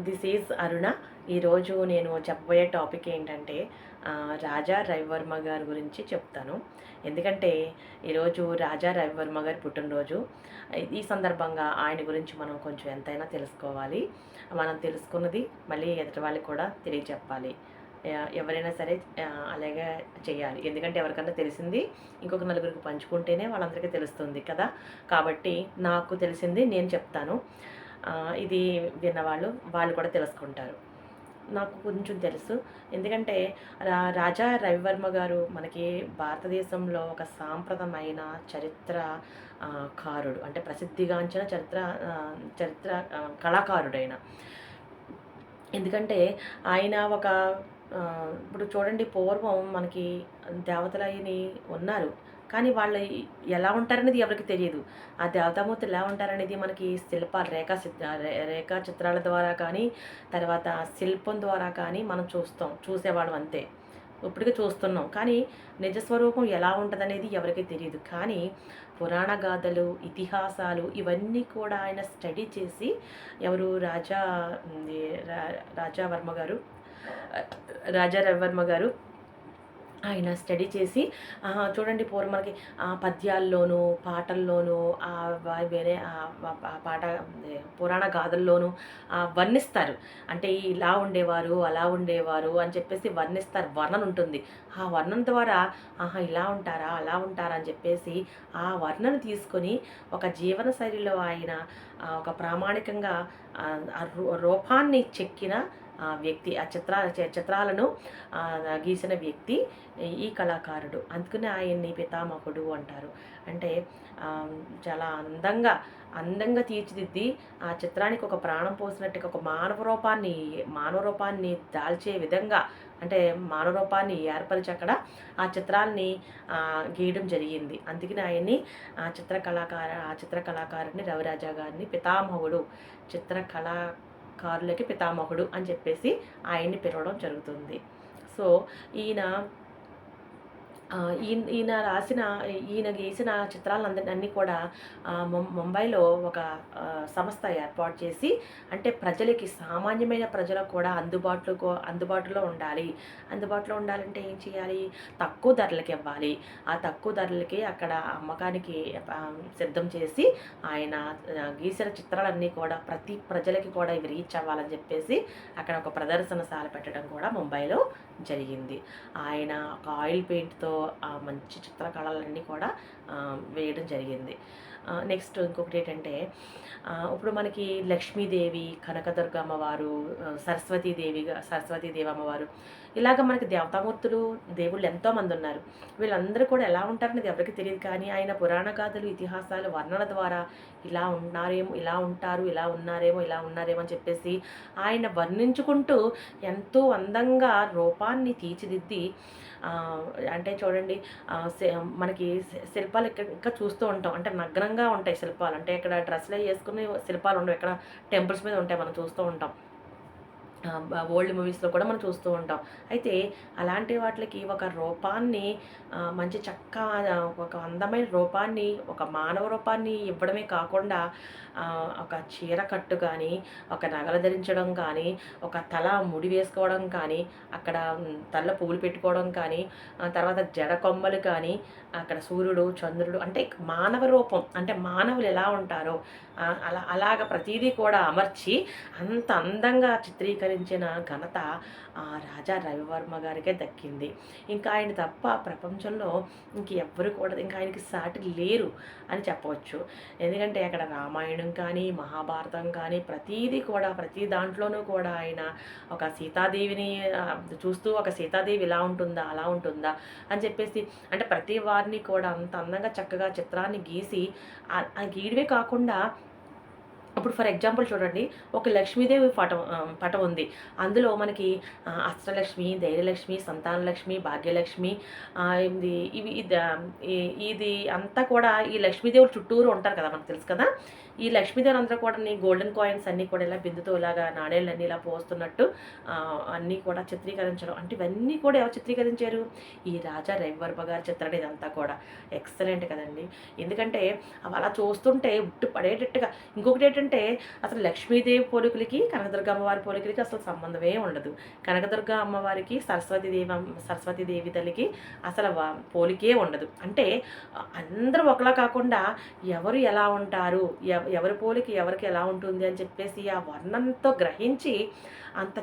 This is అరుణ. ఈరోజు నేను చెప్పబోయే టాపిక్ ఏంటంటే రాజా రవివర్మ గారి గురించి చెప్తాను. ఎందుకంటే ఈరోజు రాజా రవివర్మ గారి పుట్టినరోజు. ఈ సందర్భంగా ఆయన గురించి మనం కొంచెం ఎంతైనా తెలుసుకోవాలి. మనం తెలుసుకున్నది మళ్ళీ ఎదుటి వాళ్ళకి కూడా తెలియచెప్పాలి. ఎవరైనా సరే అలాగే చేయాలి. ఎందుకంటే ఎవరికన్నా తెలిసింది ఇంకొక నలుగురికి పంచుకుంటేనే వాళ్ళందరికీ తెలుస్తుంది కదా! కాబట్టి నాకు తెలిసింది నేను చెప్తాను. ఇది విన్నవాళ్ళు వాళ్ళు కూడా తెలుసుకుంటారు. నాకు కొంచెం తెలుసు. ఎందుకంటే రాజా రవివర్మ గారు మనకి భారతదేశంలో ఒక సాంప్రదమైన చరిత్ర కారుడు. అంటే ప్రసిద్ధిగాంచిన చరిత్ర కళాకారుడైన. ఎందుకంటే ఆయన ఒక ఇప్పుడు చూడండి, పూర్వం మనకి దేవతలయ్యని ఉన్నారు. కానీ వాళ్ళు ఎలా ఉంటారనేది ఎవరికీ తెలియదు. ఆ దేవతామూర్తులు ఎలా ఉంటారనేది మనకి శిల్పాలు రేఖా చిత్రాల ద్వారా కానీ, తర్వాత శిల్పం ద్వారా కానీ మనం చూసేవాళ్ళం అంతే. ఇప్పటికీ చూస్తున్నాం. కానీ నిజస్వరూపం ఎలా ఉంటదనేది ఎవరికీ తెలీదు. కానీ పురాణ గాథలు, ఇతిహాసాలు ఇవన్నీ కూడా ఆయన స్టడీ చేసి ఇది రాజావర్మ గారు రాజా రవివర్మ గారు ఆయన స్టడీ చేసి చూడండి, పూర్వం మనకి పద్యాల్లోనూ పాటల్లోనూ వేరే పాట పురాణ గాథల్లోనూ వర్ణిస్తారు. అంటే ఇలా ఉండేవారు, అలా ఉండేవారు అని చెప్పేసి వర్ణిస్తారు. వర్ణన ఉంటుంది. ఆ వర్ణన ద్వారా ఇలా ఉంటారా, అలా ఉంటారా అని చెప్పేసి ఆ వర్ణన తీసుకొని ఒక జీవన శైలిలో ఆయన ఒక ప్రామాణికంగా రూపాన్ని చెక్కిన వ్యక్తి. ఆ చిత్రాలను గీసిన వ్యక్తి ఈ కళాకారుడు. అందుకనే ఆయన్ని పితామహుడు అంటారు. అంటే చాలా అందంగా తీర్చిదిద్ది ఆ చిత్రానికి ఒక ప్రాణం పోసినట్టుగా ఒక మానవ రూపాన్ని దాల్చే విధంగా, అంటే మానవ రూపాన్ని ఏర్పరిచి అక్కడ ఆ చిత్రాల్ని గీయడం జరిగింది. అందుకని ఆయన్ని ఆ చిత్ర కళాకారుడిని రవిరాజా గారిని పితామహుడు, చిత్రకళాకారులకి పితామహుడు అని చెప్పేసి ఆయన్ని పిలవడం జరుగుతుంది. సో ఈయన ఈయన గీసిన చిత్రాలన్నీ కూడా ముంబైలో ఒక సంస్థ ఏర్పాటు చేసి, అంటే ప్రజలకి, సామాన్యమైన ప్రజలకు కూడా అందుబాటులో ఉండాలంటే ఏం చేయాలి? తక్కువ ధరలకి ఇవ్వాలి. ఆ తక్కువ ధరలకి అక్కడ అమ్మకానికి సిద్ధం చేసి ఆయన గీసిన చిత్రాలన్నీ కూడా ప్రతి ప్రజలకి కూడా ఇవి రీచ్ అవ్వాలని చెప్పేసి అక్కడ ఒక ప్రదర్శనశాల పెట్టడం కూడా ముంబైలో జరిగింది. ఆయన ఒక ఆయిల్ పెయింట్తో మంచి చిత్రకళలన్నీ కూడా వేయడం జరిగింది. నెక్స్ట్ ఇంకొకటి ఏంటంటే, ఇప్పుడు మనకి లక్ష్మీదేవి, కనకదుర్గ అమ్మవారు, సరస్వతీదేవి అమ్మవారు, ఇలాగ మనకి దేవతామూర్తులు, దేవుళ్ళు ఎంతోమంది ఉన్నారు. వీళ్ళందరూ కూడా ఎలా ఉంటారనేది ఎవరికి తెలియదు. కానీ ఆయన పురాణ గాథలు, ఇతిహాసాలు, వర్ణన ద్వారా ఇలా ఉన్నారేమో, ఇలా ఉంటారు, ఇలా ఉన్నారేమో అని చెప్పేసి ఆయన వర్ణించుకుంటూ ఎంతో అందంగా రూపాన్ని తీర్చిదిద్ది, అంటే చూడండి, మనకి శిల్పాలు ఇంకా చూస్తూ ఉంటాం. అంటే నగ్నంగా ఉంటాయి శిల్పాలు. అంటే ఇక్కడ డ్రెస్సులు వేసుకుని శిల్పాలు ఉండవు. ఇక్కడ టెంపుల్స్ మీద ఉంటాయి, మనం చూస్తూ ఉంటాం. ఓల్డ్ మూవీస్లో కూడా మనం చూస్తూ ఉంటాం. అయితే అలాంటి వాటికి ఒక రూపాన్ని, మంచి ఒక అందమైన రూపాన్ని, ఒక మానవ రూపాన్ని ఇవ్వడమే కాకుండా ఒక చీర కట్టు కానీ, ఒక నగలు ధరించడం కానీ, ఒక తల ముడి వేసుకోవడం కానీ, అక్కడ తలలో పువ్వులు పెట్టుకోవడం కానీ, తర్వాత జడ కొమ్మలు కానీ, అక్కడ సూర్యుడు, చంద్రుడు, అంటే మానవ రూపం, అంటే మానవులు ఎలా ఉంటారో అలాగ ప్రతిదీ కూడా అమర్చి అంత అందంగా చిత్రీకరించిన ఘనత రాజా రవివర్మ గారికే దక్కింది. ఇంకా ఆయన తప్ప ప్రపంచంలో ఇంకెవ్వరు కూడా, ఇంకా ఆయనకి సాటి లేరు అని చెప్పవచ్చు. ఎందుకంటే అక్కడ రామాయణం కానీ, మహాభారతం కానీ ప్రతి దాంట్లోనూ కూడా ఆయన ఒక సీతాదేవిని చూస్తూ, ఒక సీతాదేవి ఇలా ఉంటుందా, అలా ఉంటుందా అని చెప్పేసి, అంటే ప్రతి వారిని కూడా అంత అందంగా చక్కగా చిత్రాన్ని గీసి గీయడమే కాకుండా, ఇప్పుడు ఫర్ ఎగ్జాంపుల్ చూడండి, ఒక లక్ష్మీదేవి పటం ఉంది. అందులో మనకి అష్టలక్ష్మి, ధైర్యలక్ష్మి, సంతానలక్ష్మి, భాగ్యలక్ష్మి, ఇది అంతా కూడా ఈ లక్ష్మీదేవులు చుట్టూరు ఉంటారు కదా, మనకు తెలుసు కదా. ఈ లక్ష్మీదేవులు అందరూ కూడా గోల్డెన్ కాయిన్స్ అన్నీ కూడా ఇలా బిందుతో ఇలాగా నాణేళ్ళన్నీ ఇలా పోస్తున్నట్టు అన్నీ కూడా చిత్రీకరించడం. అంటే ఇవన్నీ కూడా ఎవరు చిత్రీకరించారు? ఈ రాజా రవివర్మ గారి చిత్రం. ఇదంతా కూడా ఎక్సలెంట్ కదండి. ఎందుకంటే అవి అలా చూస్తుంటే ఉట్టు పడేటట్టుగా. ఇంకొకటి ఏంటంటే, ఎందుకంటే అసలు లక్ష్మీదేవి పోలికలకి కనకదుర్గ అమ్మవారి పోలికలకి అసలు సంబంధమే ఉండదు. కనకదుర్గ అమ్మవారికి సరస్వతీదేవి తల్లికి అసలు పోలికే ఉండదు. అంటే అందరూ ఒకలా కాకుండా ఎవరు ఎలా ఉంటారు, ఎవరి పోలిక ఎవరికి ఎలా ఉంటుంది అని చెప్పేసి ఆ వర్ణనతో గ్రహించి అంత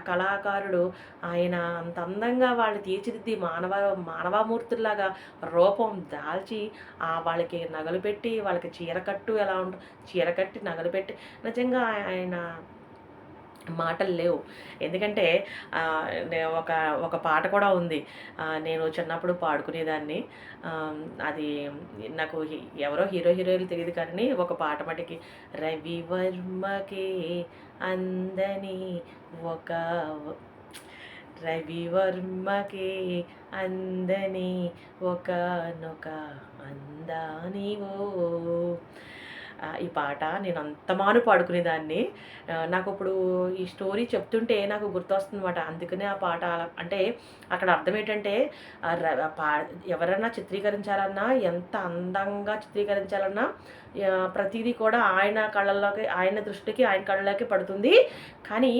కళాకారుడు ఆయన అంత అందంగా వాళ్ళు తీర్చిదిద్ది మానవమూర్తుల్లాగా రూపం దాల్చి వాళ్ళకి నగలు పెట్టి వాళ్ళకి చీర కట్టి నగలు పెట్టి నిజంగా ఆయన మాటలు లేవు. ఎందుకంటే ఒక ఒక పాట కూడా ఉంది. నేను చిన్నప్పుడు పాడుకునేదాన్ని. అది నాకు ఎవరో హీరోయిన్లు తెలియదు కానీ ఒక పాట మటుకి రవివర్మకే అందని ఒక రవివర్మకే అందని ఒకనొక అందానివో. ఈ పాట నేను అంతమాను పాడుకునేదాన్ని. నాకు ఇప్పుడు ఈ స్టోరీ చెప్తుంటే నాకు గుర్తొస్తుందన్నమాట. అందుకనే ఆ పాట అంటే అక్కడ అర్థం ఏంటంటే ఎవరన్నా చిత్రీకరించాలన్నా, ఎంత అందంగా చిత్రీకరించాలన్నా ప్రతీదీ కూడా ఆయన దృష్టికి ఆయన కళ్ళలోకి పడుతుంది. కానీ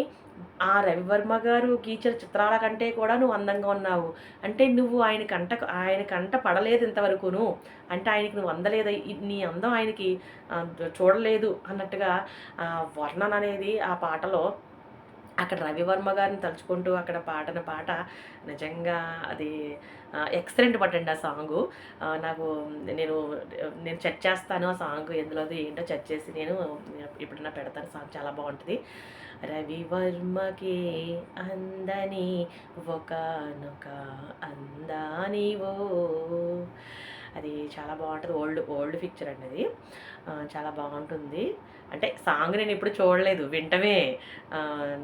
ఆ రవివర్మ గారు గీచిన చిత్రాల కంటే కూడా నువ్వు అందంగా ఉన్నావు. అంటే నువ్వు ఆయన కంట పడలేదు ఇంతవరకును. అంటే ఆయనకి నువ్వు అందలేదు, నీ అందం ఆయనకి చూడలేదు అన్నట్టుగా వర్ణన అనేది ఆ పాటలో అక్కడ రవివర్మ గారిని తలుచుకుంటూ అక్కడ పాట నిజంగా అది ఎక్సలెంట్ పట్టండి ఆ సాంగు. నాకు నేను సెర్చ్ చేస్తాను ఆ సాంగ్ ఎందులోది ఏంటో సెర్చ్ చేసి నేను ఎప్పుడైనా పెడతాను. సాంగ్ చాలా బాగుంటుంది. రవివర్మకి అందని ఒకనొక అందానివో. అది చాలా బాగుంటుంది. ఓల్డ్ పిక్చర్ అండి అది. చాలా బాగుంటుంది. అంటే సాంగ్ నేను ఎప్పుడు చూడలేదు, వింటమే.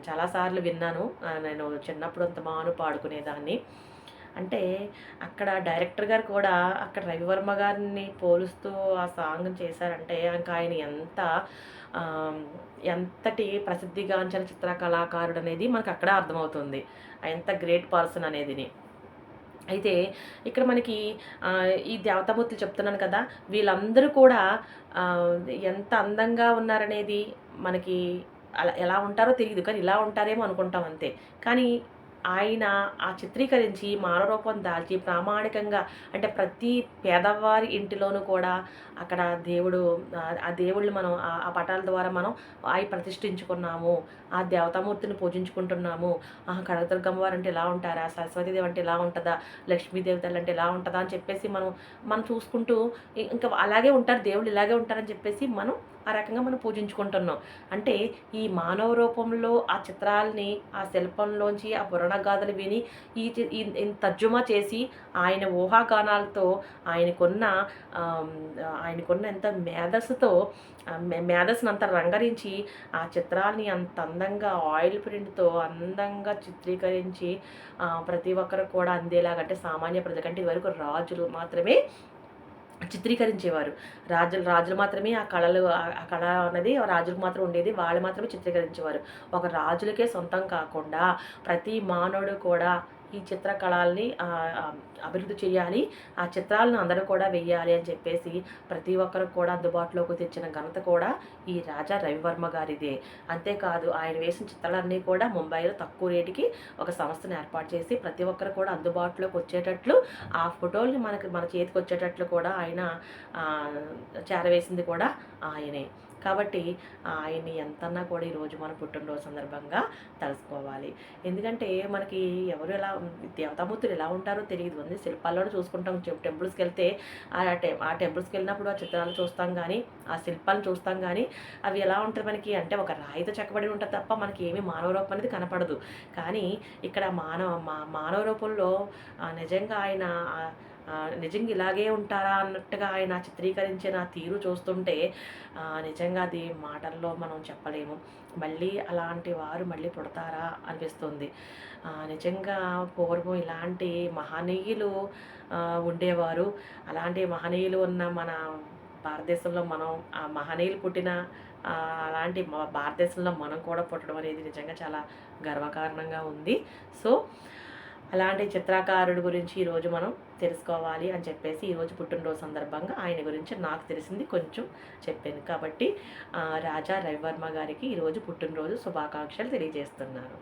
చాలాసార్లు విన్నాను. నేను చిన్నప్పుడు అంత బాను పాడుకునేదాన్ని. అంటే అక్కడ డైరెక్టర్ గారు కూడా అక్కడ రవివర్మ గారిని పోలుస్తూ ఆ సాంగ్ చేశారంటే ఇంకా ఆయన ఎంతటి ప్రసిద్ధిగాంచిన చిత్ర కళాకారుడు అనేది మనకు అక్కడే అర్థమవుతుంది. ఎంత గ్రేట్ పర్సన్ అనేదిని. అయితే ఇక్కడ మనకి ఈ దేవతామూర్తులు చెప్తున్నాను కదా, వీళ్ళందరూ కూడా ఎంత అందంగా ఉన్నారనేది మనకి ఎలా ఉంటారో తెలియదు. కానీ ఇలా ఉంటారేమో అనుకుంటాం అంతే. కానీ ఆయన ఆ చిత్రీకరించి మానవరూపం దాల్చి ప్రామాణికంగా అంటే ప్రతి పేదవారి ఇంటిలోనూ కూడా అక్కడ ఆ దేవుళ్ళు మనం ఆ పటాల ద్వారా మనం ప్రతిష్ఠించుకున్నాము. ఆ దేవతామూర్తిని పూజించుకుంటున్నాము. కనకదుర్గమ్మ వారు అంటే ఇలా ఉంటారా, సరస్వతీదేవి అంటే ఇలా ఉంటుందా, లక్ష్మీదేవి తల్లి అంటే ఇలా ఉంటుందా అని చెప్పేసి మనం చూసుకుంటూ ఇంకా అలాగే ఉంటారు దేవుళ్ళు, ఇలాగే ఉంటారని చెప్పేసి మనం ఆ రకంగా మనం పూజించుకుంటున్నాం. అంటే ఈ మానవ రూపంలో ఆ చిత్రాలని ఆ శిల్పంలోంచి ఆ పురాణ గాథలు విని తర్జుమా చేసి ఆయన ఊహాగానాలతో ఆయనకున్న ఎంత మేధస్సును అంత రంగరించి ఆ చిత్రాలని అంత అందంగా ఆయిల్ ప్రింట్తో అందంగా చిత్రీకరించి ప్రతి ఒక్కరు కూడా అందేలాగా, అంటే సామాన్య ప్రజలకంటే ఇదివరకు రాజులు మాత్రమే చిత్రీకరించేవారు. రాజులు మాత్రమే ఆ కళ అనేది రాజులకు మాత్రం ఉండేది. వాళ్ళు మాత్రమే చిత్రీకరించేవారు. ఒక రాజులకే సొంతం కాకుండా ప్రతి మానవుడు కూడా ఈ చిత్రకళల్ని అభివృద్ధి చేయాలి, ఆ చిత్రాలను అందరూ కూడా వెయ్యాలి అని చెప్పేసి ప్రతి ఒక్కరు కూడా అందుబాటులోకి తెచ్చిన ఘనత కూడా ఈ రాజా రవివర్మ గారిదే. అంతేకాదు ఆయన వేసిన చిత్రాలన్నీ కూడా ముంబైలో తక్కువ రేటుకి ఒక సంస్థను ఏర్పాటు చేసి ప్రతి ఒక్కరు కూడా అందుబాటులోకి వచ్చేటట్లు ఆ ఫోటోల్ని మన చేతికి వచ్చేటట్లు కూడా ఆయన చేరవేసింది కూడా ఆయనే. కాబట్టి ఆయన్ని ఎంతన్నా కూడా ఈరోజు మన పుట్టినరోజు సందర్భంగా తలుసుకోవాలి. ఎందుకంటే మనకి ఎవరు దేవతామూర్తులు ఎలా ఉంటారో తెలియదు. అన్ని శిల్పాల్లోనే చూసుకుంటాం. టెంపుల్స్కి వెళ్తే ఆ టెంపుల్స్కి వెళ్ళినప్పుడు ఆ చిత్రాలు చూస్తాం కానీ, ఆ శిల్పాలను చూస్తాం కానీ అవి ఎలా ఉంటుంది మనకి అంటే ఒక రాయితో చెక్కబడి ఉంటుంది తప్ప మనకి ఏమీ మానవ రూపం అనేది కనపడదు. కానీ ఇక్కడ మానవ రూపంలో నిజంగా ఆయన నిజంగా ఇలాగే ఉంటారా అన్నట్టుగా ఆయన చిత్రీకరించిన తీరు చూస్తుంటే నిజంగా అది మాటల్లో మనం చెప్పలేము. మళ్ళీ అలాంటి వారు మళ్ళీ పుడతారా అనిపిస్తుంది. నిజంగా పూర్వం ఇలాంటి మహనీయులు ఉండేవారు. అలాంటి మహనీయులు ఉన్న మన భారతదేశంలో మనం ఆ మహనీయులు పుట్టిన అలాంటి భారతదేశంలో మనం కూడా పుట్టడం అనేది నిజంగా చాలా గర్వకారణంగా ఉంది. సో అలాంటి చిత్రకారుడు గురించి ఈరోజు మనం తెలుసుకోవాలి అని చెప్పేసి ఈరోజు పుట్టినరోజు సందర్భంగా ఆయన గురించి నాకు తెలిసింది కొంచెం చెప్పాను. కాబట్టి రాజా రవివర్మ గారికి ఈరోజు పుట్టినరోజు శుభాకాంక్షలు తెలియజేస్తున్నాను.